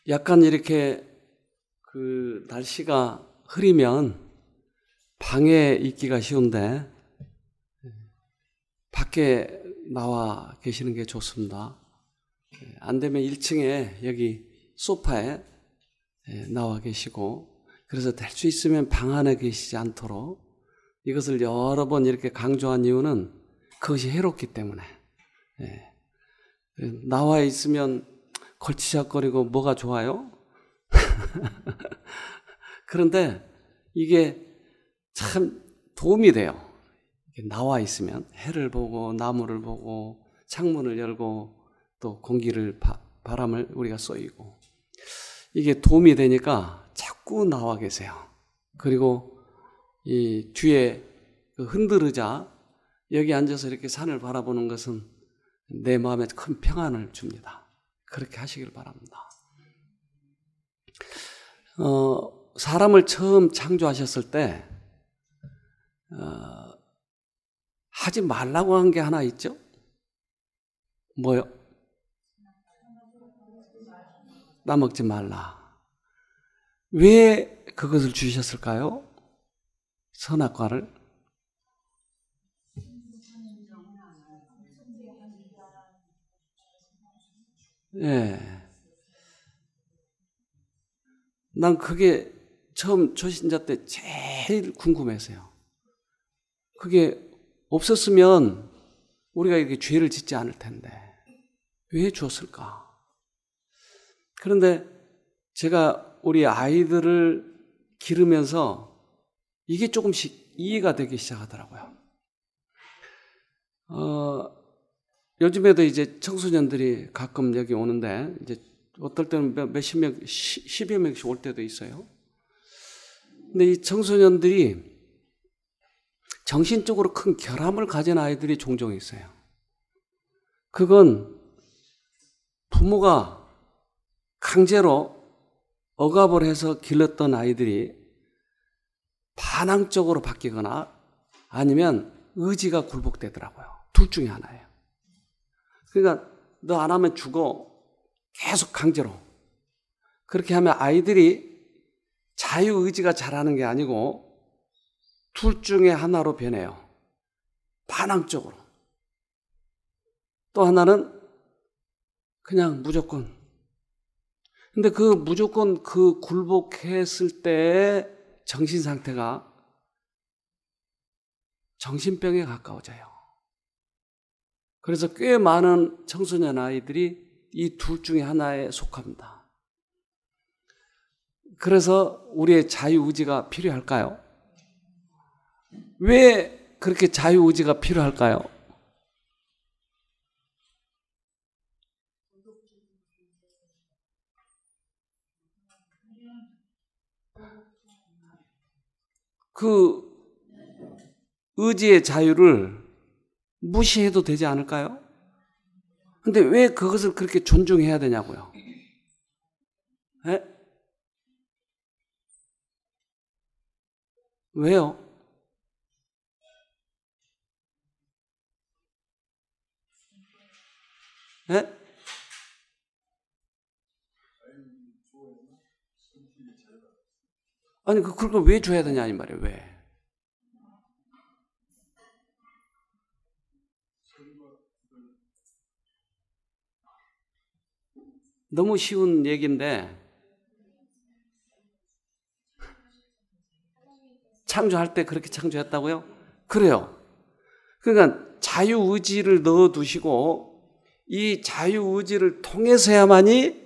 약간 이렇게 그 날씨가 흐리면 방에 있기가 쉬운데 밖에 나와 계시는 게 좋습니다. 안 되면 1층에 여기 소파에 나와 계시고, 그래서 될 수 있으면 방 안에 계시지 않도록 이것을 여러 번 이렇게 강조한 이유는 그것이 해롭기 때문에. 나와 있으면 걸치적거리고 뭐가 좋아요? 그런데 이게 참 도움이 돼요. 나와 있으면 해를 보고 나무를 보고 창문을 열고 또 공기를 바람을 우리가 쏘이고 이게 도움이 되니까 자꾸 나와 계세요. 그리고 이 뒤에 그 흔들의자 여기 앉아서 이렇게 산을 바라보는 것은 내 마음에 큰 평안을 줍니다. 그렇게 하시길 바랍니다. 사람을 처음 창조하셨을 때 하지 말라고 한 게 하나 있죠? 뭐요? 나 먹지 말라. 왜 그것을 주셨을까요? 선악과를? 난 그게 처음 초신자 때 제일 궁금했어요. 그게 없었으면 우리가 이렇게 죄를 짓지 않을 텐데 왜 주었을까? 그런데 제가 우리 아이들을 기르면서 이게 조금씩 이해가 되기 시작하더라고요. 요즘에도 이제 청소년들이 가끔 여기 오는데 이제 어떨 때는 몇십 명, 10여 명씩 올 때도 있어요. 근데 이 청소년들이 정신적으로 큰 결함을 가진 아이들이 종종 있어요. 그건 부모가 강제로 억압을 해서 길렀던 아이들이 반항적으로 바뀌거나 아니면 의지가 굴복되더라고요. 둘 중에 하나예요. 그러니까 너 안 하면 죽어. 계속 강제로. 그렇게 하면 아이들이 자유의지가 자라는 게 아니고 둘 중에 하나로 변해요. 반항적으로. 또 하나는 그냥 무조건. 근데 그 무조건 그 굴복했을 때의 정신 상태가 정신병에 가까워져요. 그래서 꽤 많은 청소년 아이들이 이 둘 중에 하나에 속합니다. 그래서 우리의 자유의지가 필요할까요? 왜 그렇게 자유의지가 필요할까요? 그 의지의 자유를 무시해도 되지 않을까요? 근데 왜 그것을 그렇게 존중해야 되냐고요? 에? 왜요? 에? 아니, 그걸 왜 줘야 되냐, 이 말이에요, 왜? 너무 쉬운 얘기인데, 창조할 때 그렇게 창조했다고요? 그래요. 그러니까 자유의지를 넣어두시고, 이 자유의지를 통해서야만이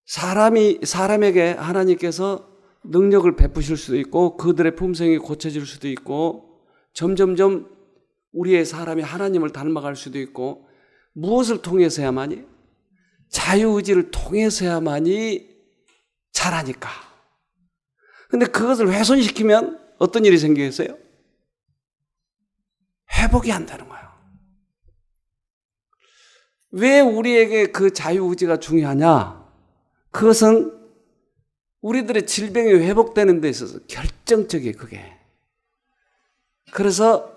사람에게 하나님께서 능력을 베푸실 수도 있고, 그들의 품성이 고쳐질 수도 있고, 점점점 우리의 사람이 하나님을 닮아갈 수도 있고, 무엇을 통해서야만이? 자유의지를 통해서야만이 자라니까. 근데 그것을 훼손시키면 어떤 일이 생기겠어요? 회복이 안 되는 거예요. 왜 우리에게 그 자유의지가 중요하냐? 그것은 우리들의 질병이 회복되는 데 있어서 결정적이에요, 그게. 그래서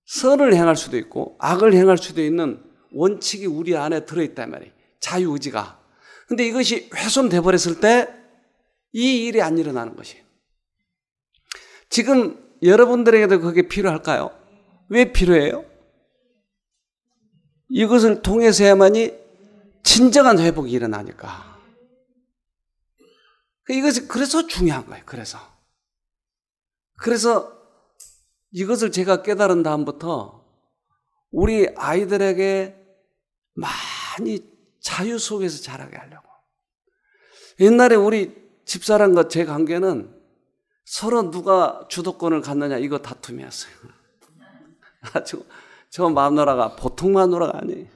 선을 행할 수도 있고 악을 행할 수도 있는 원칙이 우리 안에 들어있단 말이에요. 자유의지가. 근데 이것이 훼손돼 버렸을 때 이 일이 안 일어나는 것이에요. 지금 여러분들에게도 그게 필요할까요? 왜 필요해요? 이것을 통해서야만이 진정한 회복이 일어나니까. 이것이 그래서 중요한 거예요. 그래서 이것을 제가 깨달은 다음부터 우리 아이들에게 많이 자유 속에서 자라게 하려고. 옛날에 우리 집사람과 제 관계는 서로 누가 주도권을 갖느냐 이거 다툼이었어요. 아주 저 마누라가 보통 마누라가 아니에요.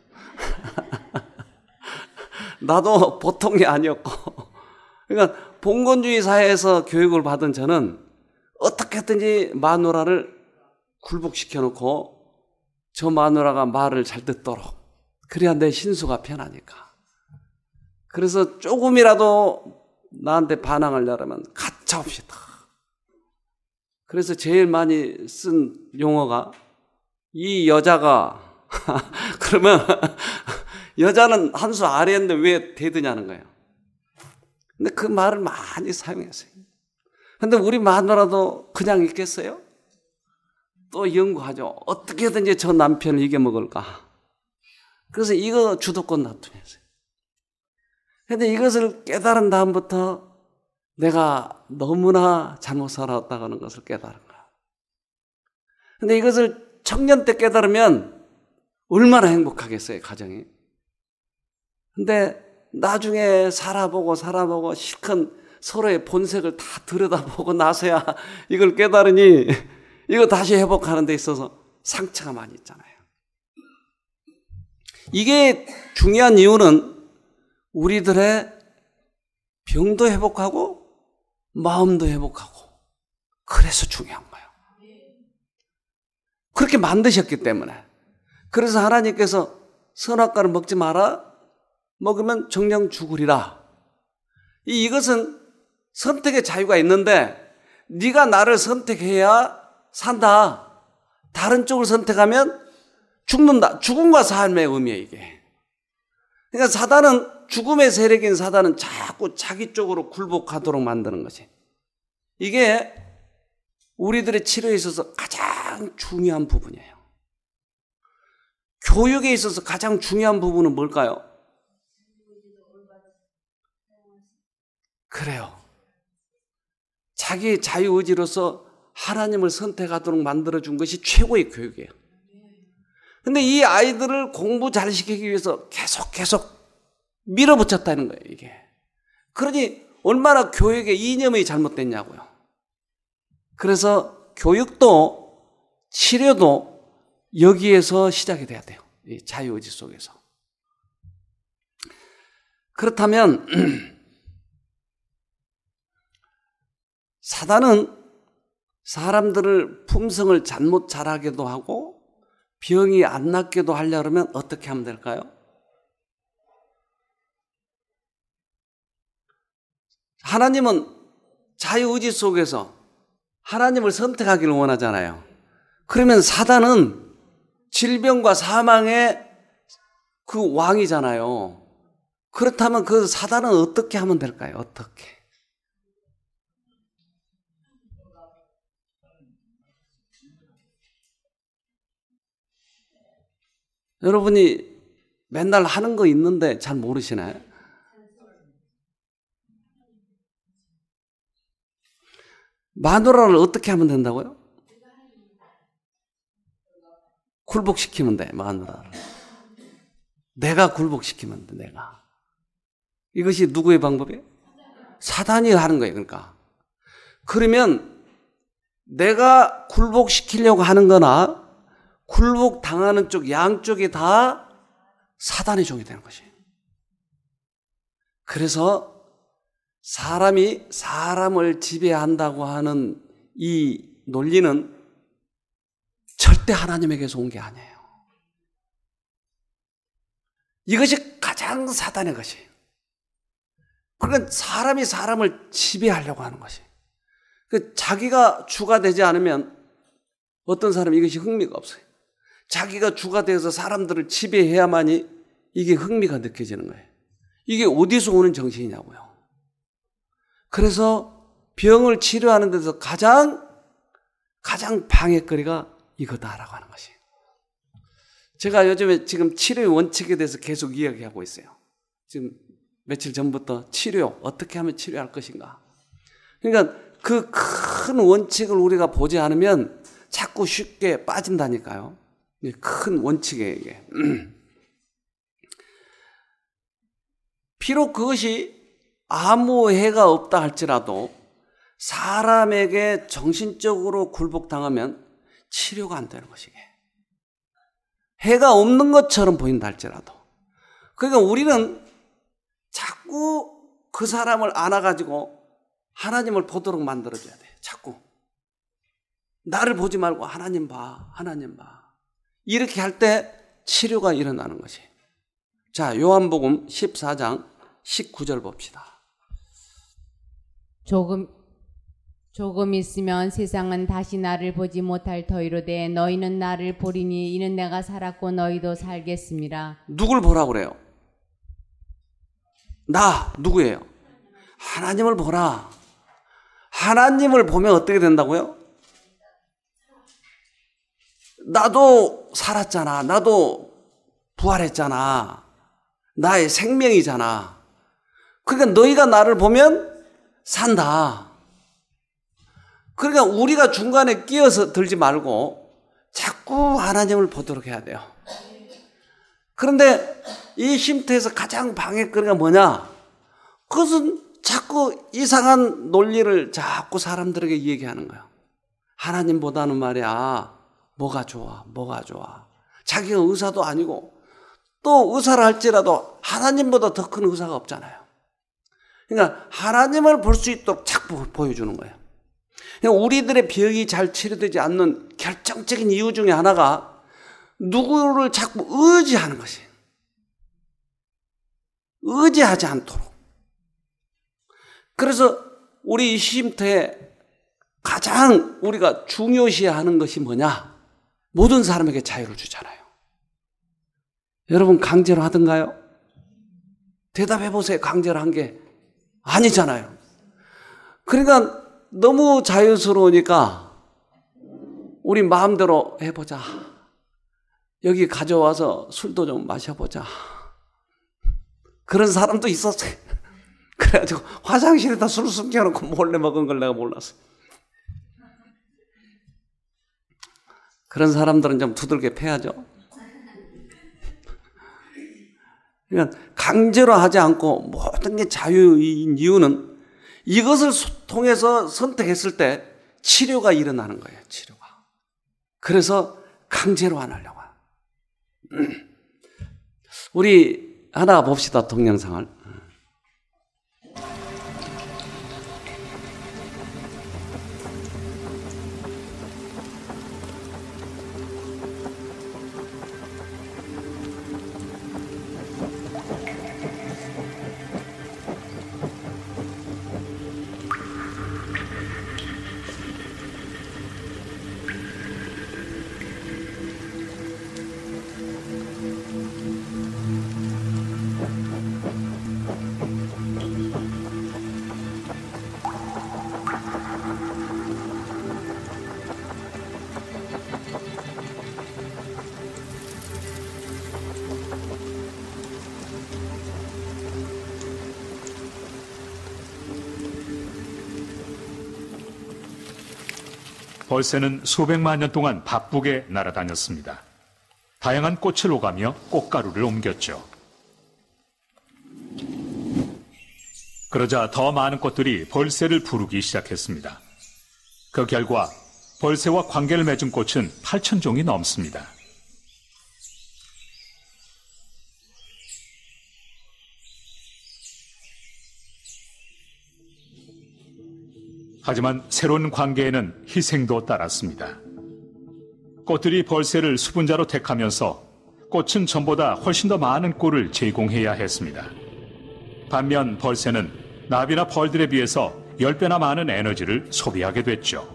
나도 보통이 아니었고. 그러니까 봉건주의 사회에서 교육을 받은 저는 어떻게든지 마누라를 굴복시켜 놓고 저 마누라가 말을 잘 듣도록, 그래야 내 신수가 편하니까. 그래서 조금이라도 나한테 반항하려면 가차없이 다. 그래서 제일 많이 쓴 용어가 이 여자가 그러면 여자는 한 수 아래인데 왜 대드냐는 거예요. 근데 그 말을 많이 사용했어요. 근데 우리 마누라도 그냥 있겠어요? 또 연구하죠. 어떻게든지 저 남편을 이겨먹을까. 그래서 이거 주도권 다툼이었어요. 근데 이것을 깨달은 다음부터 내가 너무나 잘못 살아왔다고 하는 것을 깨달은 거야. 근데 이것을 청년 때 깨달으면 얼마나 행복하겠어요, 가정이. 근데 나중에 살아보고 실컷 서로의 본색을 다 들여다보고 나서야 이걸 깨달으니 이거 다시 회복하는 데 있어서 상처가 많이 있잖아요. 이게 중요한 이유는 우리들의 병도 회복하고 마음도 회복하고 그래서 중요한 거예요. 그렇게 만드셨기 때문에. 그래서 하나님께서 선악과를 먹지 마라. 먹으면 정령 죽으리라. 이것은 선택의 자유가 있는데 네가 나를 선택해야 산다. 다른 쪽을 선택하면 죽는다. 죽음과 삶의 의미예요, 이게. 그러니까 사단은, 죽음의 세력인 사단은 자꾸 자기 쪽으로 굴복하도록 만드는 것이. 이게 우리들의 치료에 있어서 가장 중요한 부분이에요. 교육에 있어서 가장 중요한 부분은 뭘까요? 그래요. 자기 자유의지로서 하나님을 선택하도록 만들어준 것이 최고의 교육이에요. 근데 이 아이들을 공부 잘 시키기 위해서 계속 밀어붙였다는 거예요, 이게. 그러니 얼마나 교육의 이념이 잘못됐냐고요. 그래서 교육도 치료도 여기에서 시작이 돼야 돼요. 이 자유의지 속에서. 그렇다면 사단은 사람들을 품성을 잘못 자라게도 하고 병이 안 낫게도 하려면 어떻게 하면 될까요? 하나님은 자유의지 속에서 하나님을 선택하기를 원하잖아요. 그러면 사단은 질병과 사망의 그 왕이잖아요. 그렇다면 그 사단은 어떻게 하면 될까요? 어떻게? 여러분이 맨날 하는 거 있는데 잘 모르시나요? 마누라를 어떻게 하면 된다고요? 굴복시키면 돼, 마누라를. 내가 굴복시키면 돼, 내가. 이것이 누구의 방법이에요? 사단이 하는 거예요, 그러니까. 그러면 내가 굴복시키려고 하는 거나 굴복당하는 쪽 양쪽이 다 사단의 종이 되는 것이에요. 그래서 사람이 사람을 지배한다고 하는 이 논리는 절대 하나님에게서 온 게 아니에요. 이것이 가장 사단의 것이에요. 그러니까 사람이 사람을 지배하려고 하는 것이에요. 자기가 주가 되지 않으면 어떤 사람이 이것이 흥미가 없어요. 자기가 주가 되어서 사람들을 지배해야만이 이게 흥미가 느껴지는 거예요. 이게 어디서 오는 정신이냐고요. 그래서 병을 치료하는 데서 가장 방해거리가 이거다라고 하는 것이. 제가 요즘에 지금 치료의 원칙에 대해서 계속 이야기하고 있어요. 지금 며칠 전부터 치료, 어떻게 하면 치료할 것인가. 그러니까 그 큰 원칙을 우리가 보지 않으면 자꾸 쉽게 빠진다니까요. 큰 원칙이에요, 이게. 비록 그것이 아무 해가 없다 할지라도 사람에게 정신적으로 굴복당하면 치료가 안 되는 것이게. 해가 없는 것처럼 보인다 할지라도. 그러니까 우리는 자꾸 그 사람을 안아가지고 하나님을 보도록 만들어줘야 돼. 자꾸. 나를 보지 말고 하나님 봐. 하나님 봐. 이렇게 할 때 치료가 일어나는 것이. 자, 요한복음 14장 19절 봅시다. 조금 있으면 세상은 다시 나를 보지 못할 터이로되 너희는 나를 보리니 이는 내가 살았고 너희도 살겠습니다. 누굴 보라고 그래요? 나 누구예요? 하나님을 보라. 하나님을 보면 어떻게 된다고요? 나도 살았잖아. 나도 부활했잖아. 나의 생명이잖아. 그러니까 너희가 나를 보면 산다. 그러니까 우리가 중간에 끼어서 들지 말고 자꾸 하나님을 보도록 해야 돼요. 그런데 이 쉼터에서 가장 방해거리가 뭐냐? 그것은 자꾸 이상한 논리를 자꾸 사람들에게 얘기하는 거예요. 하나님보다는 말이야, 뭐가 좋아. 자기가 의사도 아니고 또 의사를 할지라도 하나님보다 더 큰 의사가 없잖아요. 그러니까 하나님을 볼 수 있도록 자꾸 보여주는 거예요. 그러니까 우리들의 병이 잘 치료되지 않는 결정적인 이유 중에 하나가 누구를 자꾸 의지하는 것이에요. 의지하지 않도록. 그래서 우리 이 쉼터에 가장 우리가 중요시하는 것이 뭐냐? 모든 사람에게 자유를 주잖아요. 여러분 강제로 하던가요? 대답해 보세요. 강제로 한 게 아니잖아요. 그러니까 너무 자유스러우니까 우리 마음대로 해보자. 여기 가져와서 술도 좀 마셔보자. 그런 사람도 있었어요. 그래가지고 화장실에다 술 숨겨놓고 몰래 먹은 걸 내가 몰랐어. 그런 사람들은 좀 두들겨 패야죠. 그러니까 강제로 하지 않고 모든 게 자유인 이유는 이것을 통해서 선택했을 때 치료가 일어나는 거예요. 치료가. 그래서 강제로 안 하려고. 우리 하나 봅시다. 동영상을. 벌새는 수백만 년 동안 바쁘게 날아다녔습니다. 다양한 꽃을 오가며 꽃가루를 옮겼죠. 그러자 더 많은 꽃들이 벌새를 부르기 시작했습니다. 그 결과 벌새와 관계를 맺은 꽃은 8,000종이 넘습니다. 하지만 새로운 관계에는 희생도 따랐습니다. 꽃들이 벌새를 수분자로 택하면서 꽃은 전보다 훨씬 더 많은 꿀을 제공해야 했습니다. 반면 벌새는 나비나 벌들에 비해서 10배나 많은 에너지를 소비하게 됐죠.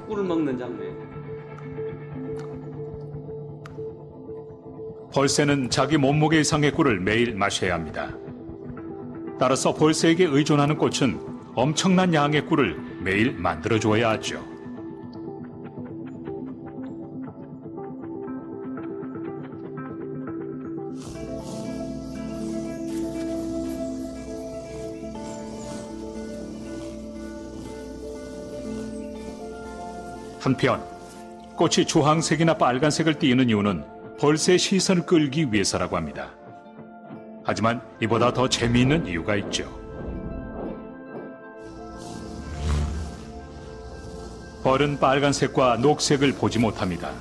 꿀을 먹는 장면. 벌새는 자기 몸무게 이상의 꿀을 매일 마셔야 합니다. 따라서 벌새에게 의존하는 꽃은 엄청난 양의 꿀을 매일 만들어 주어야 하죠. 한편 꽃이 주황색이나 빨간색을 띠는 이유는 벌새의 시선을 끌기 위해서라고 합니다. 하지만 이보다 더 재미있는 이유가 있죠. 벌은 빨간색과 녹색을 보지 못합니다.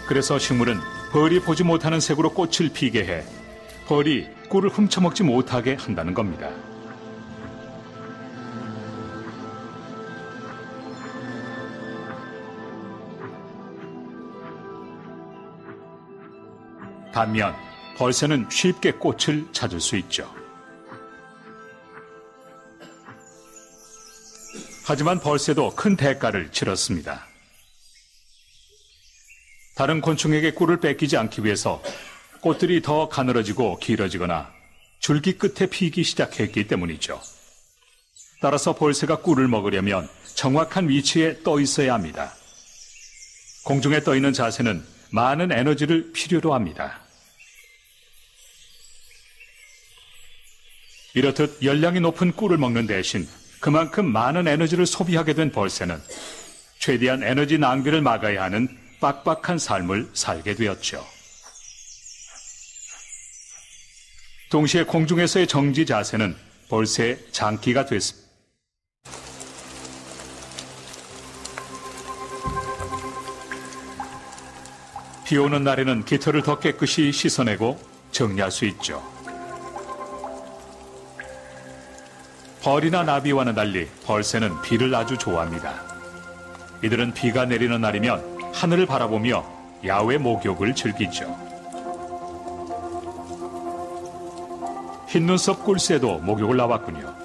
그래서 식물은 벌이 보지 못하는 색으로 꽃을 피게 해 벌이 꿀을 훔쳐먹지 못하게 한다는 겁니다. 반면 벌새는 쉽게 꽃을 찾을 수 있죠. 하지만 벌새도 큰 대가를 치렀습니다. 다른 곤충에게 꿀을 뺏기지 않기 위해서 꽃들이 더 가늘어지고 길어지거나 줄기 끝에 피기 시작했기 때문이죠. 따라서 벌새가 꿀을 먹으려면 정확한 위치에 떠 있어야 합니다. 공중에 떠 있는 자세는 많은 에너지를 필요로 합니다. 이렇듯 열량이 높은 꿀을 먹는 대신 그만큼 많은 에너지를 소비하게 된 벌새는 최대한 에너지 낭비를 막아야 하는 빡빡한 삶을 살게 되었죠. 동시에 공중에서의 정지 자세는 벌새의 장기가 됐습니다. 비 오는 날에는 깃털을 더 깨끗이 씻어내고 정리할 수 있죠. 벌이나 나비와는 달리 벌새는 비를 아주 좋아합니다. 이들은 비가 내리는 날이면 하늘을 바라보며 야외 목욕을 즐기죠. 흰눈썹 꿀새도 목욕을 나왔군요.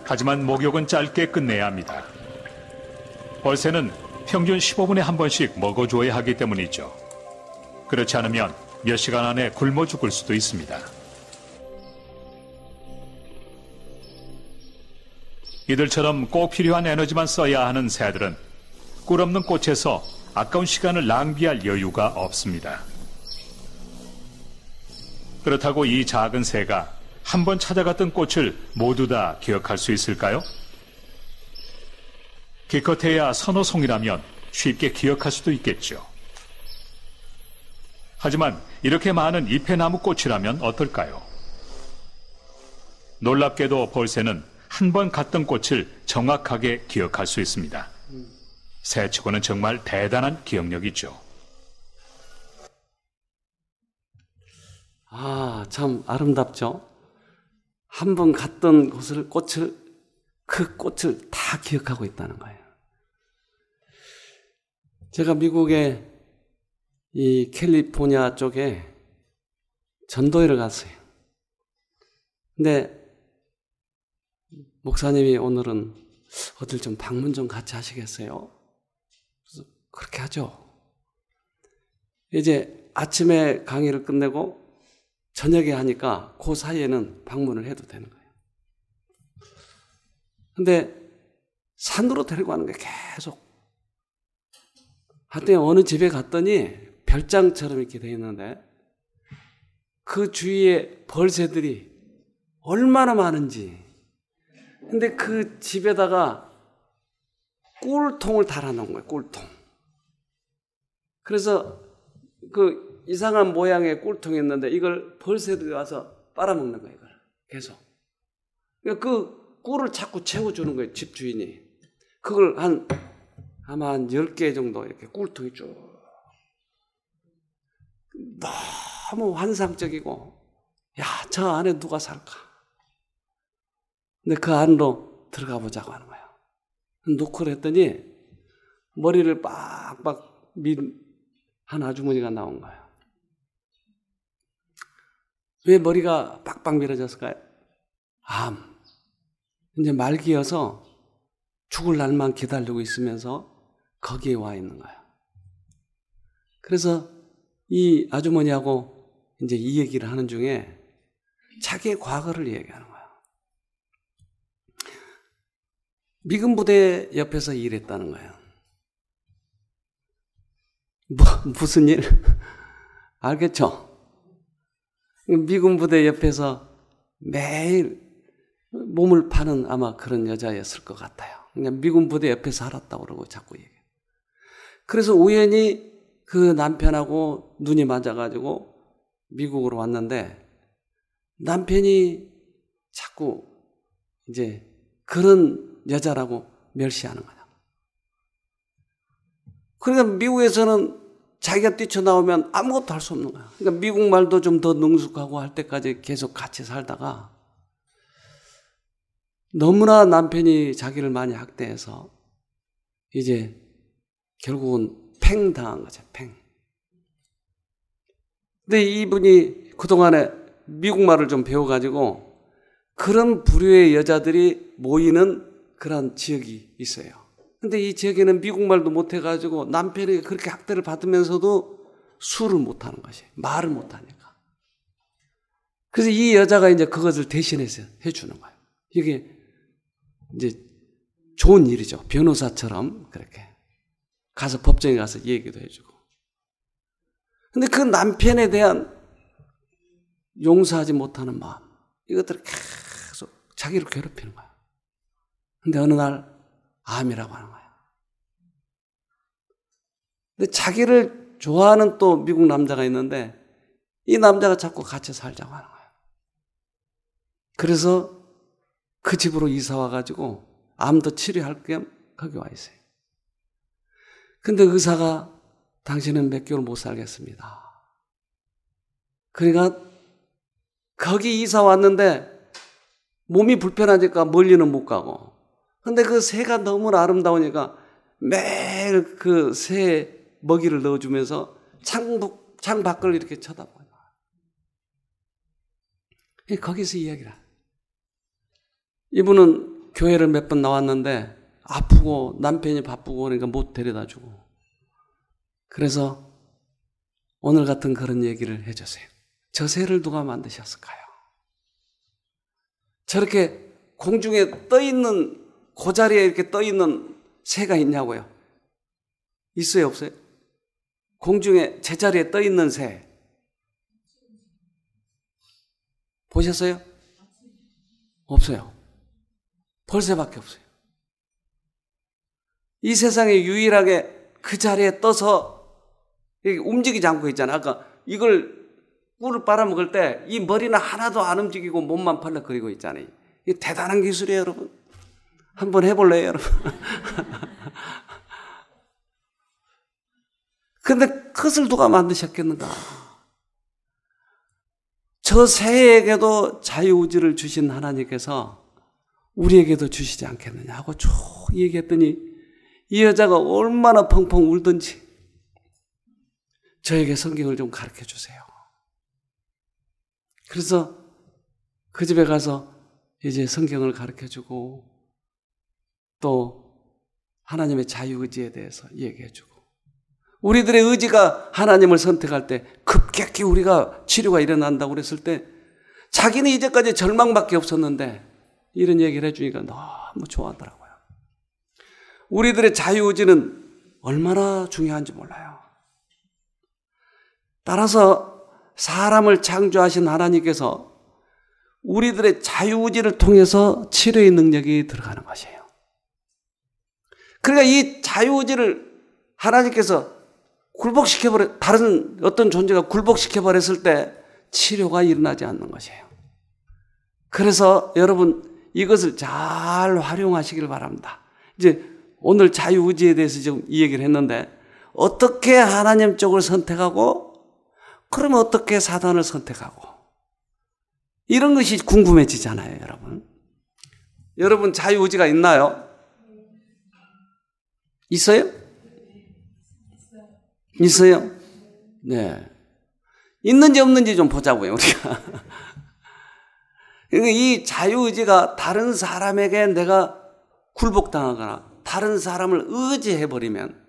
하지만 목욕은 짧게 끝내야 합니다. 벌새는 평균 15분에 한 번씩 먹어줘야 하기 때문이죠. 그렇지 않으면 몇 시간 안에 굶어 죽을 수도 있습니다. 이들처럼 꼭 필요한 에너지만 써야 하는 새들은 꿀 없는 꽃에서 아까운 시간을 낭비할 여유가 없습니다. 그렇다고 이 작은 새가 한번 찾아갔던 꽃을 모두 다 기억할 수 있을까요? 기껏해야 서너 송이라면 쉽게 기억할 수도 있겠죠. 하지만 이렇게 많은 잎에나무 꽃이라면 어떨까요? 놀랍게도 벌새는 한 번 갔던 꽃을 정확하게 기억할 수 있습니다. 새치고는 정말 대단한 기억력이죠. 아, 참 아름답죠? 한 번 갔던 꽃을, 그 꽃을 다 기억하고 있다는 거예요. 제가 미국의 이 캘리포니아 쪽에 전도회를 갔어요. 근데 목사님이 오늘은 어딜 좀 방문 좀 같이 하시겠어요? 그래서 그렇게 하죠. 이제 아침에 강의를 끝내고 저녁에 하니까 그 사이에는 방문을 해도 되는 거예요. 근데 산으로 데리고 가는 게 계속. 하여튼 어느 집에 갔더니 별장처럼 이렇게 돼 있는데 그 주위에 벌새들이 얼마나 많은지. 근데 그 집에다가 꿀통을 달아놓은 거예요. 꿀통. 그래서 그 이상한 모양의 꿀통이 있는데 이걸 벌새들이 와서 빨아먹는 거예요. 이걸 계속. 그러니까 그 꿀을 자꾸 채워주는 거예요, 집주인이. 그걸 아마 한 10개 정도 이렇게 꿀통이 쭉. 너무 환상적이고, 야, 저 안에 누가 살까? 근데 그 안으로 들어가 보자고 하는 거예요. 노크를 했더니 머리를 빡빡 민 한 아주머니가 나온 거예요. 왜 머리가 빡빡 밀어졌을까요? 암. 이제 말기여서 죽을 날만 기다리고 있으면서 거기에 와 있는 거예요. 그래서 이 아주머니하고 이제 이 얘기를 하는 중에 자기의 과거를 얘기하는 거예요. 미군 부대 옆에서 일했다는 거예요. 무슨 일? 알겠죠? 미군 부대 옆에서 매일 몸을 파는 아마 그런 여자였을 것 같아요. 그냥 미군 부대 옆에서 살았다고 그러고 자꾸 얘기해요. 그래서 우연히 그 남편하고 눈이 맞아가지고 미국으로 왔는데 남편이 자꾸 이제 그런 여자라고 멸시하는 거야. 그러니까 미국에서는 자기가 뛰쳐나오면 아무것도 할 수 없는 거야. 그러니까 미국 말도 좀 더 능숙하고 할 때까지 계속 같이 살다가 너무나 남편이 자기를 많이 학대해서 이제 결국은 팽 당한 거죠. 팽. 근데 이분이 그동안에 미국말을 좀 배워가지고 그런 부류의 여자들이 모이는 그런 지역이 있어요. 근데 이 지역에는 미국말도 못해가지고 남편이 그렇게 학대를 받으면서도 술을 못하는 것이 말을 못하니까. 그래서 이 여자가 이제 그것을 대신해서 해주는 거예요. 이게 이제 좋은 일이죠. 변호사처럼 그렇게 가서 법정에 가서 얘기도 해주고. 근데 그 남편에 대한 용서하지 못하는 마음, 이것들을 계속 자기를 괴롭히는 거야. 근데 어느 날 암이라고 하는 거야. 근데 자기를 좋아하는 또 미국 남자가 있는데 이 남자가 자꾸 같이 살자고 하는 거야. 그래서 그 집으로 이사 와가지고 암도 치료할 겸 거기 와 있어요. 근데 의사가 당신은 몇 개월 못 살겠습니다. 그러니까 거기 이사 왔는데 몸이 불편하니까 멀리는 못 가고, 근데 그 새가 너무나 아름다우니까 매일 그 새 먹이를 넣어주면서 창 밖을 이렇게 쳐다봐요. 거기서 이야기를. 이분은 교회를 몇 번 나왔는데 아프고 남편이 바쁘고 그러니까 못 데려다 주고. 그래서 오늘 같은 그런 얘기를 해주세요. 저 새를 누가 만드셨을까요? 저렇게 공중에 떠있는, 그 자리에 이렇게 떠있는 새가 있냐고요? 있어요, 없어요? 공중에 제자리에 떠있는 새. 보셨어요? 없어요. 벌새밖에 없어요. 이 세상에 유일하게 그 자리에 떠서 움직이지 않고 있잖아요. 아까 이걸 꿀을 빨아먹을 때 이 머리는 하나도 안 움직이고 몸만 펄럭거리고 있잖아요. 이게 대단한 기술이에요, 여러분. 한번 해볼래요, 여러분? 근데 그것을 누가 만드셨겠는가? 저 새에게도 자유의지를 주신 하나님께서 우리에게도 주시지 않겠느냐 하고 쭉 얘기했더니 이 여자가 얼마나 펑펑 울던지 저에게 성경을 좀 가르쳐 주세요. 그래서 그 집에 가서 이제 성경을 가르쳐 주고 또 하나님의 자유의지에 대해서 얘기해 주고, 우리들의 의지가 하나님을 선택할 때 급격히 우리가 치료가 일어난다고 그랬을 때 자기는 이제까지 절망밖에 없었는데 이런 얘기를 해주니까 너무 좋아하더라고요. 우리들의 자유의지는 얼마나 중요한지 몰라요. 따라서 사람을 창조하신 하나님께서 우리들의 자유의지를 통해서 치료의 능력이 들어가는 것이에요. 그러니까 이 자유의지를 하나님께서 다른 어떤 존재가 굴복시켜버렸을 때 치료가 일어나지 않는 것이에요. 그래서 여러분, 이것을 잘 활용하시길 바랍니다. 이제 오늘 자유의지에 대해서 지금 이 얘기를 했는데 어떻게 하나님 쪽을 선택하고 그러면 어떻게 사단을 선택하고 이런 것이 궁금해지잖아요, 여러분. 여러분 자유의지가 있나요? 있어요? 있어요? 네. 있는지 없는지 좀 보자고요, 우리가. 그러니까 이 자유의지가 다른 사람에게 내가 굴복당하거나 다른 사람을 의지해버리면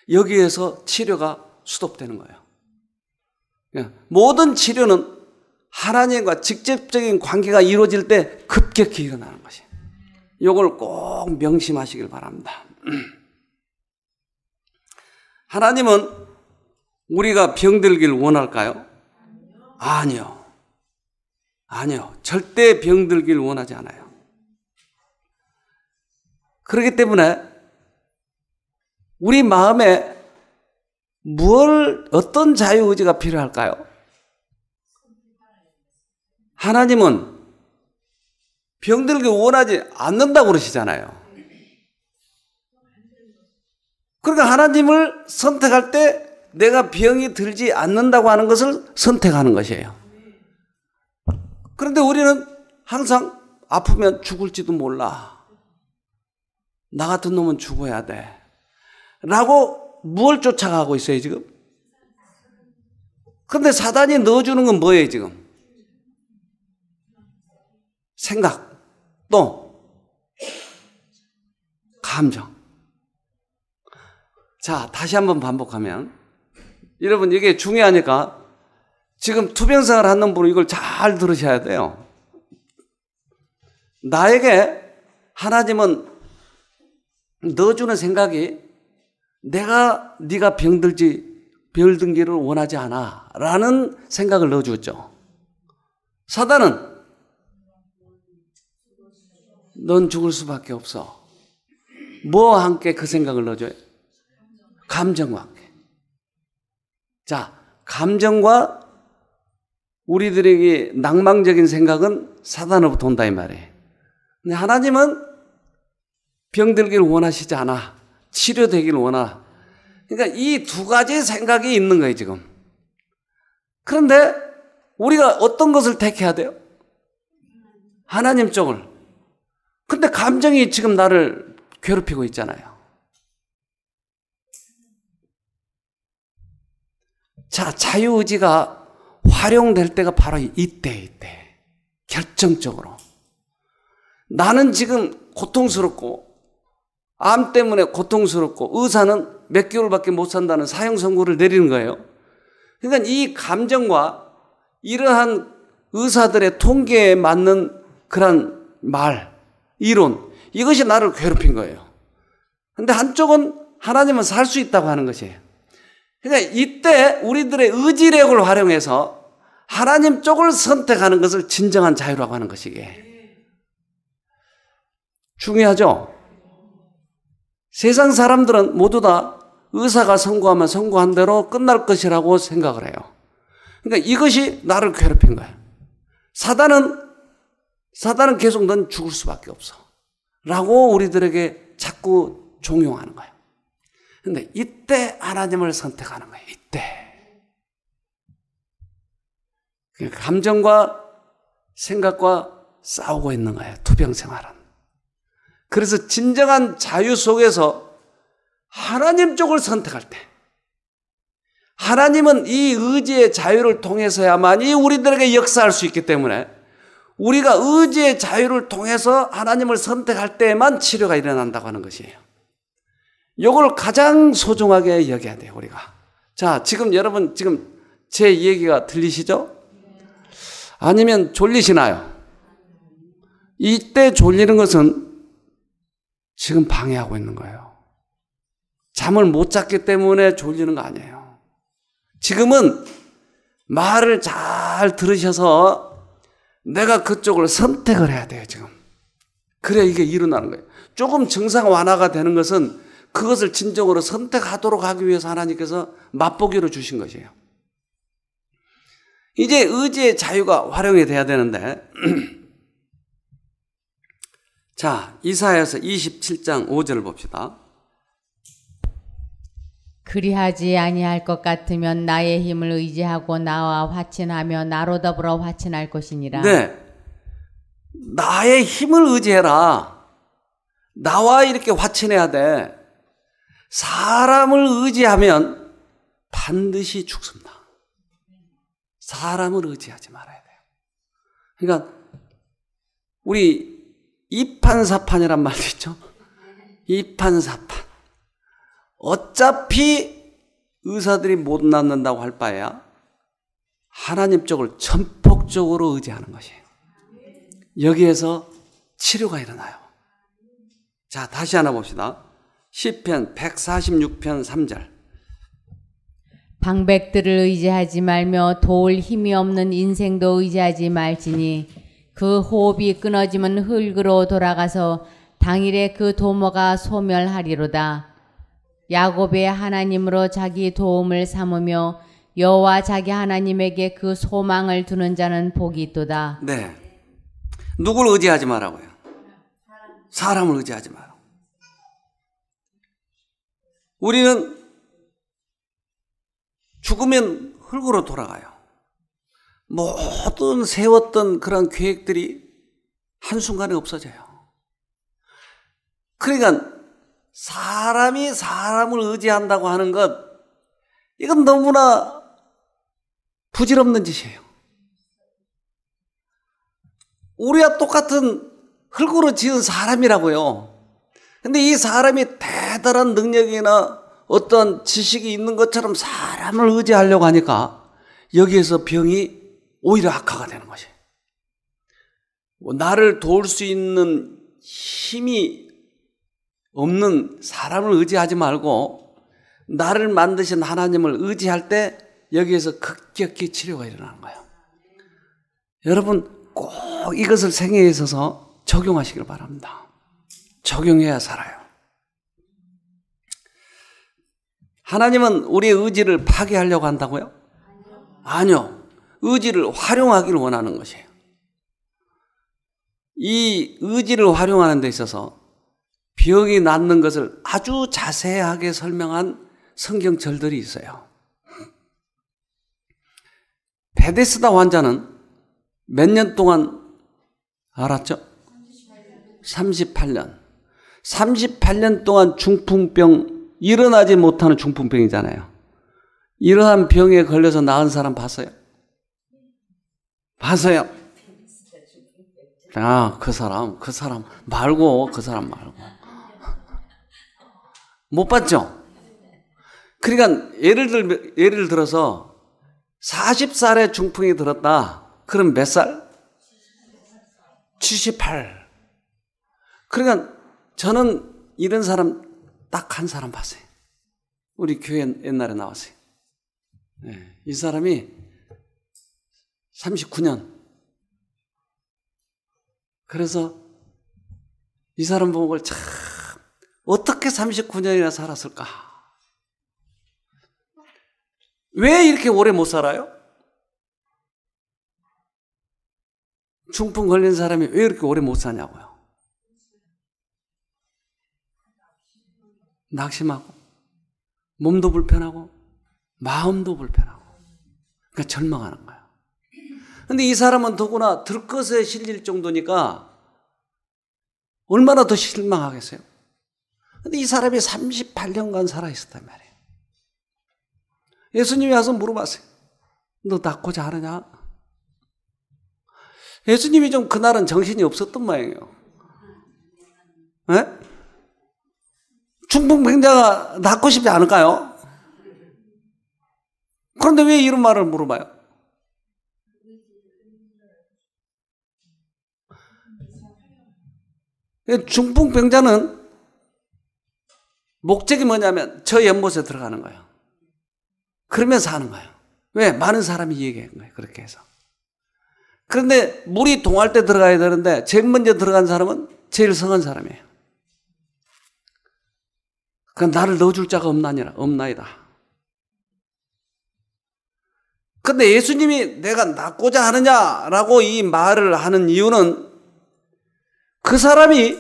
여기에서 치료가 수독되는 거예요. 모든 치료는 하나님과 직접적인 관계가 이루어질 때 급격히 일어나는 것이에요. 이걸 꼭 명심하시길 바랍니다. 하나님은 우리가 병들길 원할까요? 아니요. 아니요. 절대 병들길 원하지 않아요. 그렇기 때문에 우리 마음에 어떤 자유의지가 필요할까요? 하나님은 병들길 원하지 않는다고 그러시잖아요. 그러니까 하나님을 선택할 때 내가 병이 들지 않는다고 하는 것을 선택하는 것이에요. 그런데 우리는 항상 아프면 죽을지도 몰라. 나 같은 놈은 죽어야 돼. 라고 뭘 쫓아가고 있어요, 지금? 그런데 사단이 넣어주는 건 뭐예요, 지금? 생각, 또 감정. 자, 다시 한번 반복하면 여러분 이게 중요하니까 지금 투병생활 하는 분은 이걸 잘 들으셔야 돼요. 나에게 하나님은 넣어주는 생각이 네가 병들기를 원하지 않아 라는 생각을 넣어주죠. 사단은 넌 죽을 수밖에 없어. 뭐와 함께 그 생각을 넣어줘요? 감정과 함께. 자, 감정과 우리들에게 낭망적인 생각은 사단으로부터 온다 이 말이에요. 근데 하나님은 병들기를 원하시지 않아. 치료되기를 원하. 그러니까 이 두 가지 생각이 있는 거예요, 지금. 그런데 우리가 어떤 것을 택해야 돼요? 하나님 쪽을. 근데 감정이 지금 나를 괴롭히고 있잖아요. 자, 자유의지가 활용될 때가 바로 이때. 결정적으로. 나는 지금 고통스럽고, 암 때문에 고통스럽고, 의사는 몇 개월밖에 못 산다는 사형 선고를 내리는 거예요. 그러니까 이 감정과 이러한 의사들의 통계에 맞는 그런 말, 이론, 이것이 나를 괴롭힌 거예요. 근데 한쪽은 하나님은 살 수 있다고 하는 것이에요. 그러니까 이때 우리들의 의지력을 활용해서 하나님 쪽을 선택하는 것을 진정한 자유라고 하는 것이기에 중요하죠? 세상 사람들은 모두 다 의사가 선고하면 선고한 대로 끝날 것이라고 생각을 해요. 그러니까 이것이 나를 괴롭힌 거예요. 사단은 계속 넌 죽을 수밖에 없어. 라고 우리들에게 자꾸 종용하는 거예요. 근데 이때 하나님을 선택하는 거예요. 이때. 감정과 생각과 싸우고 있는 거예요. 투병생활은. 그래서 진정한 자유 속에서 하나님 쪽을 선택할 때 하나님은 이 의지의 자유를 통해서야만이 우리들에게 역사할 수 있기 때문에 우리가 의지의 자유를 통해서 하나님을 선택할 때만 치료가 일어난다고 하는 것이에요. 이걸 가장 소중하게 여겨야 돼요, 우리가. 자, 지금 여러분, 지금 제 얘기가 들리시죠? 아니면 졸리시나요? 이때 졸리는 것은 지금 방해하고 있는 거예요. 잠을 못 잤기 때문에 졸리는 거 아니에요. 지금은 말을 잘 들으셔서 내가 그쪽을 선택을 해야 돼요, 지금. 그래야 이게 일어나는 거예요. 조금 증상 완화가 되는 것은 그것을 진정으로 선택하도록 하기 위해서 하나님께서 맛보기로 주신 것이에요. 이제 의지의 자유가 활용이 돼야 되는데 자, 이사야서 27장 5절 봅시다. 그리하지 아니할 것 같으면 나의 힘을 의지하고 나와 화친하며 나로 더불어 화친할 것이니라. 네. 나의 힘을 의지해라. 나와 이렇게 화친해야 돼. 사람을 의지하면 반드시 죽습니다. 사람을 의지하지 말아야 돼요. 그러니까 우리 이판사판이란 말도 있죠. 이판사판. 어차피 의사들이 못 낫는다고 할 바에야 하나님 쪽을 전폭적으로 의지하는 것이에요. 여기에서 치료가 일어나요. 자, 다시 하나 봅시다. 시편 146편 3절. 방백들을 의지하지 말며 도울 힘이 없는 인생도 의지하지 말지니 그 호흡이 끊어지면 흙으로 돌아가서 당일에 그 도모가 소멸하리로다. 야곱의 하나님으로 자기 도움을 삼으며 여호와 자기 하나님에게 그 소망을 두는 자는 복이 있도다. 네. 누구를 의지하지 말라고요? 사람을 의지하지 마라. 우리는 죽으면 흙으로 돌아가요. 모든 세웠던 그런 계획들이 한순간에 없어져요. 그러니까 사람이 사람을 의지한다고 하는 것, 이건 너무나 부질없는 짓이에요. 우리와 똑같은 흙으로 지은 사람이라고요. 근데 이 사람이 대단한 능력이나 어떤 지식이 있는 것처럼 사람을 의지하려고 하니까 여기에서 병이 오히려 악화가 되는 것이에요. 나를 도울 수 있는 힘이 없는 사람을 의지하지 말고 나를 만드신 하나님을 의지할 때 여기에서 급격히 치료가 일어나는 거예요. 여러분 꼭 이것을 생애에 있어서 적용하시길 바랍니다. 적용해야 살아요. 하나님은 우리의 의지를 파괴하려고 한다고요? 아니요. 의지를 활용하기를 원하는 것이에요. 이 의지를 활용하는 데 있어서 병이 낫는 것을 아주 자세하게 설명한 성경절들이 있어요. 베데스다 환자는 몇 년 동안 알았죠? 38년. 38년 동안 중풍병, 일어나지 못하는 중풍병이잖아요. 이러한 병에 걸려서 나은 사람 봤어요? 봤어요? 아, 그 사람 말고, 못 봤죠? 그러니까 예를 들어서 40살에 중풍이 들었다. 그럼 몇 살? 78. 그러니까 저는 이런 사람 딱 한 사람 봤어요. 우리 교회 옛날에 나왔어요. 네, 이 사람이 39년. 그래서 이 사람 보고 참 어떻게 39년이나 살았을까? 왜 이렇게 오래 못 살아요? 중풍 걸린 사람이 왜 이렇게 오래 못 사냐고요? 낙심하고 몸도 불편하고 마음도 불편하고 그러니까 절망하는 거예요. 근데 이 사람은 더구나 들것에 실릴 정도니까 얼마나 더 실망하겠어요? 근데 이 사람이 38년간 살아있었단 말이에요. 예수님이 와서 물어봤어요. 너 낫고자 하느냐? 예수님이 좀 그날은 정신이 없었던 모양이에요. 네? 중풍병자가 낫고 싶지 않을까요? 그런데 왜 이런 말을 물어봐요? 중풍병자는 목적이 뭐냐면 저 연못에 들어가는 거예요. 그러면서 하는 거예요. 왜? 많은 사람이 얘기한 거예요. 그렇게 해서. 그런데 물이 동할 때 들어가야 되는데 제일 먼저 들어간 사람은 제일 성한 사람이에요. 그러니까 나를 넣어줄 자가 없나이다. 그런데 예수님이 내가 낫고자 하느냐라고 이 말을 하는 이유는 그 사람이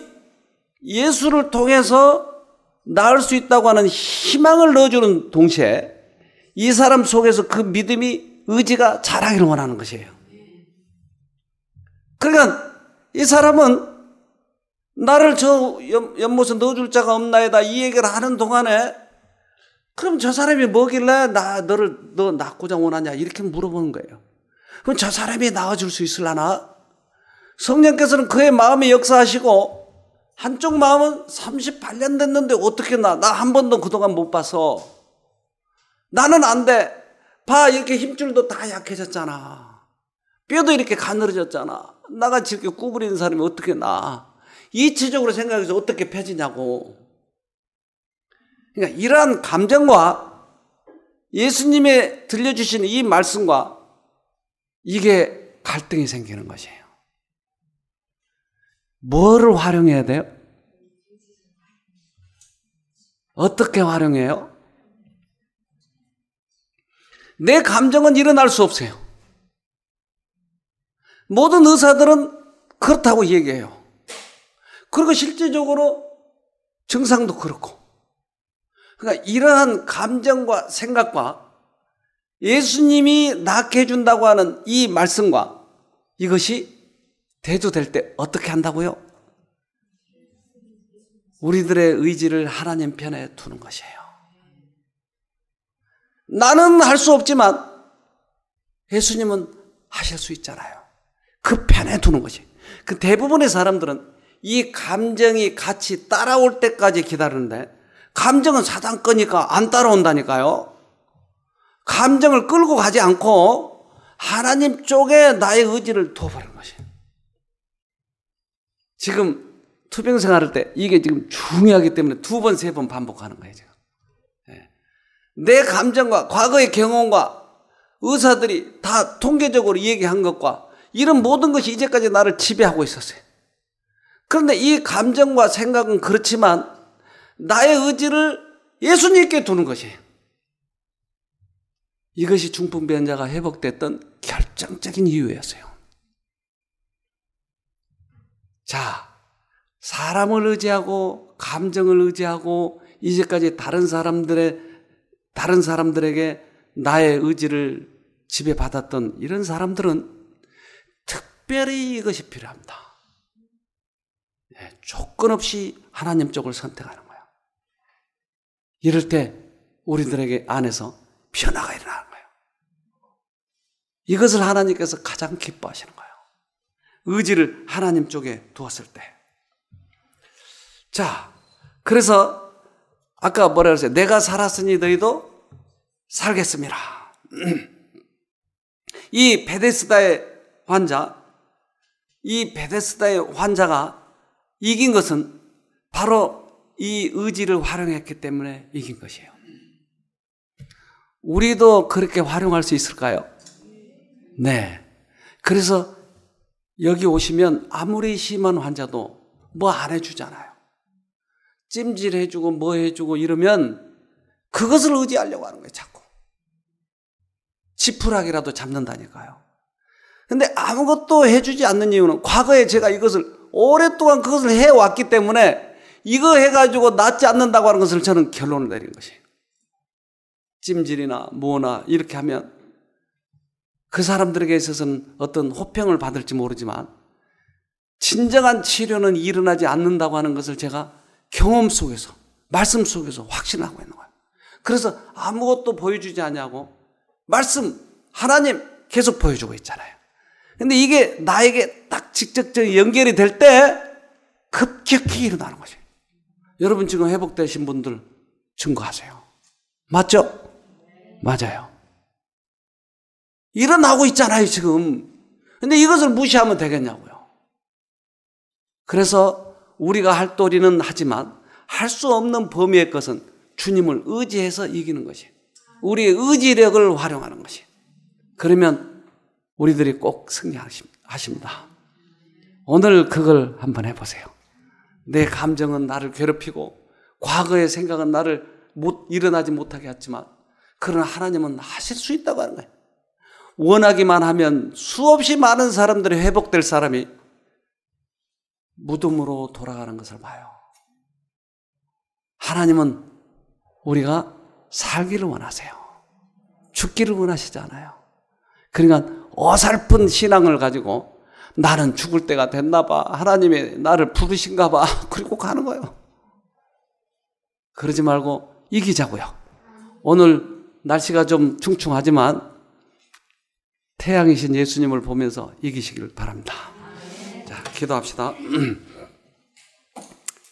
예수를 통해서 나을 수 있다고 하는 희망을 넣어주는 동시에 이 사람 속에서 그 믿음이 의지가 자라기를 원하는 것이에요. 그러니까 이 사람은 나를 저 연못에 넣어줄 자가 없나이다 이 얘기를 하는 동안에 그럼 저 사람이 뭐길래 너 낳고자 원하냐 이렇게 물어보는 거예요. 그럼 저 사람이 낳아줄 수 있으려나? 성령께서는 그의 마음에 역사하시고 한쪽 마음은 38년 됐는데 어떻게 나 한 번도 그동안 못 봐서 나는 안 돼. 봐 이렇게 힘줄도 다 약해졌잖아. 뼈도 이렇게 가늘어졌잖아. 나같이 이렇게 구부리는 사람이 어떻게 나? 이치적으로 생각해서 어떻게 펴지냐고. 그러니까 이러한 감정과 예수님의 들려주신 이 말씀과 이게 갈등이 생기는 것이에요. 뭐를 활용해야 돼요? 어떻게 활용해요? 내 감정은 일어날 수 없어요. 모든 의사들은 그렇다고 얘기해요. 그리고 실제적으로 증상도 그렇고. 그러니까 이러한 감정과 생각과 예수님이 낫게 해준다고 하는 이 말씀과 이것이 대조될 때 어떻게 한다고요? 우리들의 의지를 하나님 편에 두는 것이에요. 나는 할 수 없지만 예수님은 하실 수 있잖아요. 그 편에 두는 것이. 그 대부분의 사람들은 이 감정이 같이 따라올 때까지 기다리는데 감정은 사단 거니까 안 따라온다니까요. 감정을 끌고 가지 않고 하나님 쪽에 나의 의지를 둬버리는 것이에요. 지금 투병 생활할 때 이게 지금 중요하기 때문에 2번, 3번 반복하는 거예요. 지금. 내 감정과 과거의 경험과 의사들이 다 통계적으로 얘기한 것과 이런 모든 것이 이제까지 나를 지배하고 있었어요. 그런데 이 감정과 생각은 그렇지만 나의 의지를 예수님께 두는 것이에요. 이것이 중풍병자가 회복됐던 결정적인 이유였어요. 자, 사람을 의지하고 감정을 의지하고 이제까지 다른 사람들에게 나의 의지를 지배받았던 이런 사람들은 특별히 이것이 필요합니다. 조건 없이 하나님 쪽을 선택하는 거예요. 이럴 때 우리들에게 안에서 변화가 일어나는 거예요. 이것을 하나님께서 가장 기뻐하시는 거예요. 의지를 하나님 쪽에 두었을 때. 자, 그래서 아까 뭐라 그랬어요? 내가 살았으니 너희도 살겠습니다. 이 베데스다의 환자가 이긴 것은 바로 이 의지를 활용했기 때문에 이긴 것이에요. 우리도 그렇게 활용할 수 있을까요? 네. 그래서 여기 오시면 아무리 심한 환자도 뭐 안 해주잖아요. 찜질해주고 뭐 해주고 이러면 그것을 의지하려고 하는 거예요. 자꾸. 지푸라기라도 잡는다니까요. 근데 아무것도 해주지 않는 이유는 과거에 제가 이것을 오랫동안 그것을 해왔기 때문에 이거 해가지고 낫지 않는다고 하는 것을 저는 결론을 내린 것이에요. 찜질이나 뭐나 이렇게 하면 그 사람들에게 있어서는 어떤 호평을 받을지 모르지만 진정한 치료는 일어나지 않는다고 하는 것을 제가 경험 속에서 말씀 속에서 확신하고 있는 거예요. 그래서 아무것도 보여주지 않냐고 말씀 하나님 계속 보여주고 있잖아요. 근데 이게 나에게 딱 직접적인 연결이 될 때 급격히 일어나는 거죠. 여러분 지금 회복되신 분들 증거하세요. 맞죠? 맞아요. 일어나고 있잖아요 지금. 근데 이것을 무시하면 되겠냐고요. 그래서 우리가 할 도리는 하지만 할 수 없는 범위의 것은 주님을 의지해서 이기는 것이에요. 우리의 의지력을 활용하는 것이에요. 그러면 우리들이 꼭 승리하십니다. 오늘 그걸 한번 해보세요. 내 감정은 나를 괴롭히고 과거의 생각은 나를 일어나지 못하게 했지만 그러나 하나님은 하실 수 있다고 하는 거예요. 원하기만 하면 수없이 많은 사람들이 회복될 사람이 무덤으로 돌아가는 것을 봐요. 하나님은 우리가 살기를 원하세요. 죽기를 원하시지 않아요. 그러니까 어설픈 신앙을 가지고 나는 죽을 때가 됐나 봐. 하나님이 나를 부르신가 봐. 그리고 가는 거예요. 그러지 말고 이기자고요. 오늘 날씨가 좀 충충하지만 태양이신 예수님을 보면서 이기시길 바랍니다. 자, 기도합시다.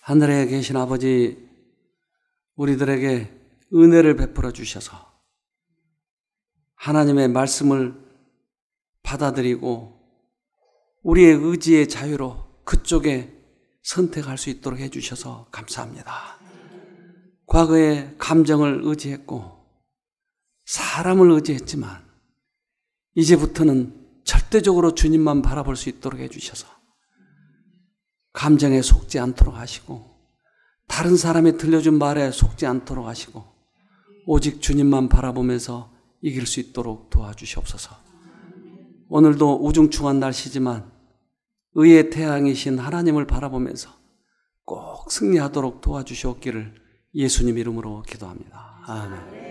하늘에 계신 아버지, 우리들에게 은혜를 베풀어 주셔서 하나님의 말씀을 받아들이고 우리의 의지의 자유로 그쪽에 선택할 수 있도록 해주셔서 감사합니다. 과거에 감정을 의지했고 사람을 의지했지만 이제부터는 절대적으로 주님만 바라볼 수 있도록 해주셔서 감정에 속지 않도록 하시고 다른 사람이 들려준 말에 속지 않도록 하시고 오직 주님만 바라보면서 이길 수 있도록 도와주시옵소서. 오늘도 우중충한 날씨지만 의의 태양이신 하나님을 바라보면서 꼭 승리하도록 도와주시옵기를 예수님 이름으로 기도합니다. 아멘.